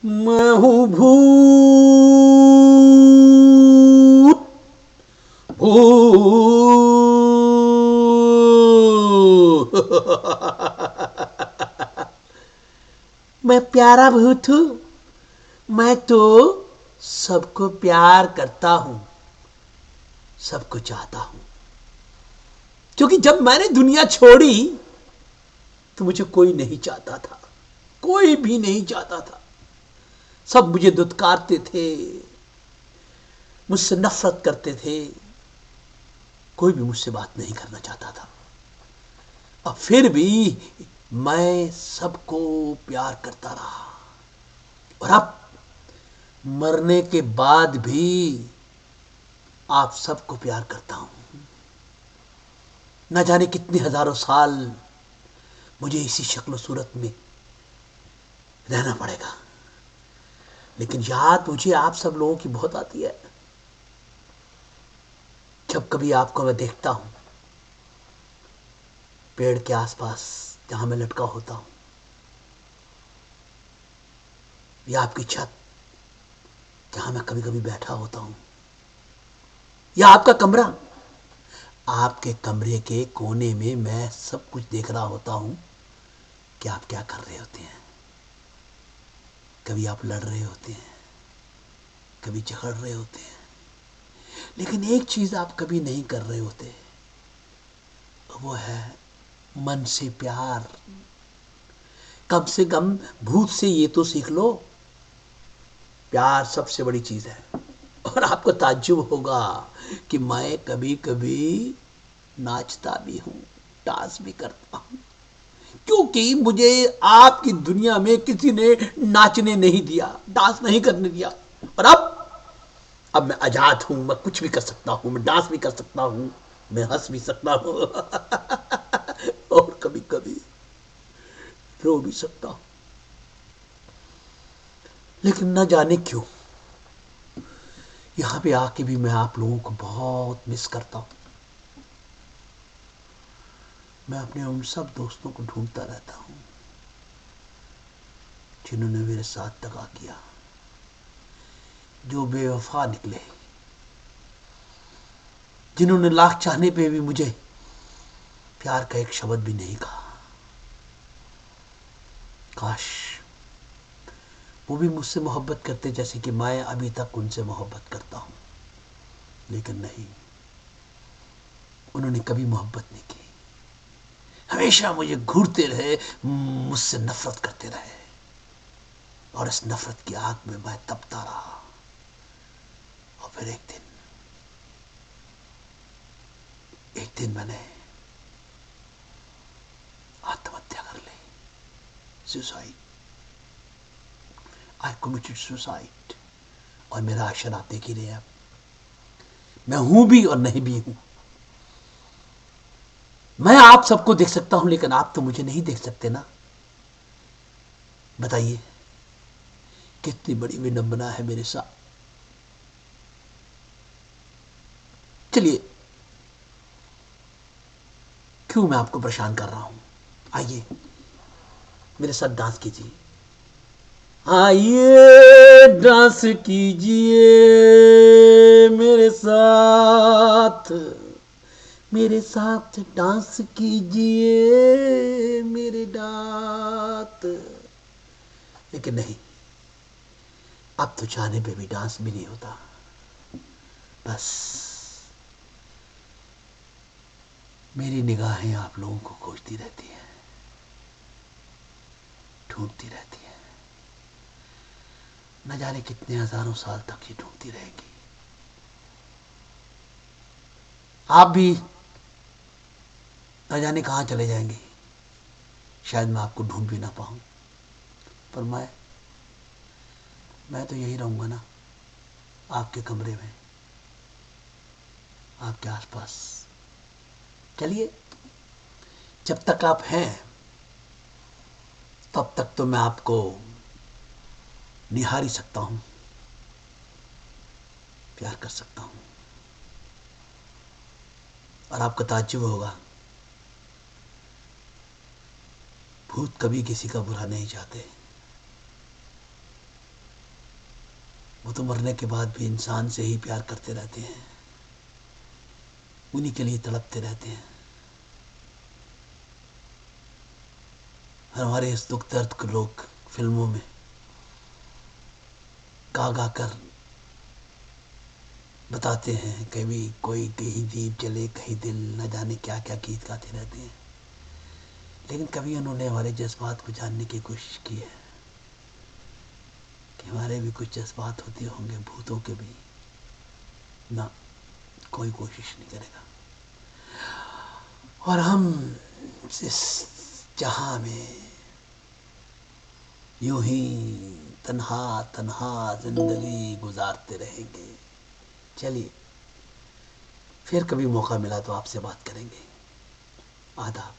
मैं हूँ भूत भूत। मैं प्यारा भूत हूँ। मैं तो सबको प्यार करता हूँ, सबको चाहता हूँ। क्योंकि जब मैंने दुनिया छोड़ी तो मुझे कोई नहीं चाहता था, कोई भी नहीं चाहता था। सब मुझे दुत्कारते थे, मुझसे नफरत करते थे। कोई भी मुझसे बात नहीं करना चाहता था। और फिर भी मैं सबको प्यार करता रहा। और अब मरने के बाद भी आप सबको प्यार करता हूं। न जाने कितने हजारों साल मुझे इसी शक्ल सूरत में रहना पड़ेगा, लेकिन याद मुझे आप सब लोगों की बहुत आती है। जब कभी आपको मैं देखता हूं पेड़ के आसपास जहां मैं लटका होता हूं, या आपकी छत जहां मैं कभी कभी बैठा होता हूं, या आपका कमरा, आपके कमरे के कोने में मैं सब कुछ देख रहा होता हूं कि आप क्या कर रहे होते हैं। कभी आप लड़ रहे होते हैं, कभी झगड़ रहे होते हैं, लेकिन एक चीज आप कभी नहीं कर रहे होते, वो है मन से प्यार। कम से कम भूत से ये तो सीख लो, प्यार सबसे बड़ी चीज है। और आपको ताज्जुब होगा कि मैं कभी कभी नाचता भी हूं, डांस भी करता हूं, क्योंकि मुझे आपकी दुनिया में किसी ने नाचने नहीं दिया, डांस नहीं करने दिया। और अब मैं आजाद हूं, मैं कुछ भी कर सकता हूं, मैं डांस भी कर सकता हूं, मैं हंस भी सकता हूं और कभी कभी रो भी सकता हूं। लेकिन न जाने क्यों यहां पे आके भी मैं आप लोगों को बहुत मिस करता हूं। मैं अपने उन सब दोस्तों को ढूंढता रहता हूं जिन्होंने मेरे साथ दगा किया, जो बेवफा निकले, जिन्होंने लाख चाहने पे भी मुझे प्यार का एक शब्द भी नहीं कहा। काश वो भी मुझसे मोहब्बत करते जैसे कि मैं अभी तक उनसे मोहब्बत करता हूं, लेकिन नहीं, उन्होंने कभी मोहब्बत नहीं की। हमेशा मुझे घूरते रहे, मुझसे नफरत करते रहे, और इस नफरत की आग में मैं तपता रहा। और फिर एक दिन मैंने आत्महत्या कर ली। सुसाइड। आई कमिटेड सुसाइड। और मेरा अक्षर आप देख ही रहे हैं। मैं हूं भी और नहीं भी हूं। मैं आप सबको देख सकता हूं, लेकिन आप तो मुझे नहीं देख सकते ना। बताइए कितनी बड़ी विडंबना है मेरे साथ। चलिए, क्यों मैं आपको परेशान कर रहा हूं। आइए मेरे साथ डांस कीजिए। आइए डांस कीजिए मेरे साथ डांस कीजिए मेरे दांत। लेकिन नहीं, अब तो चाहने पे भी डांस भी नहीं होता। बस मेरी निगाहें आप लोगों को खोजती रहती हैं, ढूंढती रहती हैं। न जाने कितने हजारों साल तक ये ढूंढती रहेगी। आप भी न जाने कहां चले जाएंगे। शायद मैं आपको ढूंढ भी ना पाऊं, पर मैं तो यही रहूंगा ना, आपके कमरे में, आपके आसपास। चलिए, जब तक आप हैं तब तक तो मैं आपको निहार ही सकता हूं, प्यार कर सकता हूं। और आपको ताज्जुब होगा, भूत कभी किसी का बुरा नहीं चाहते। वो तो मरने के बाद भी इंसान से ही प्यार करते रहते हैं, उन्हीं के लिए तड़पते रहते हैं। हमारे इस दुख दर्द को लोग फिल्मों में गा गा कर बताते हैं, कभी कोई कहीं दीप जले कहीं दिल, न जाने क्या क्या गीत गाते रहते हैं, लेकिन कभी उन्होंने हमारे जज्बात को जानने की कोशिश की है कि हमारे भी कुछ जज्बात होते होंगे, भूतों के भी? ना, कोई कोशिश नहीं करेगा। और हम इस जहां में यूं ही तन्हा तन्हा जिंदगी गुजारते रहेंगे। चलिए, फिर कभी मौका मिला तो आपसे बात करेंगे। आदाब।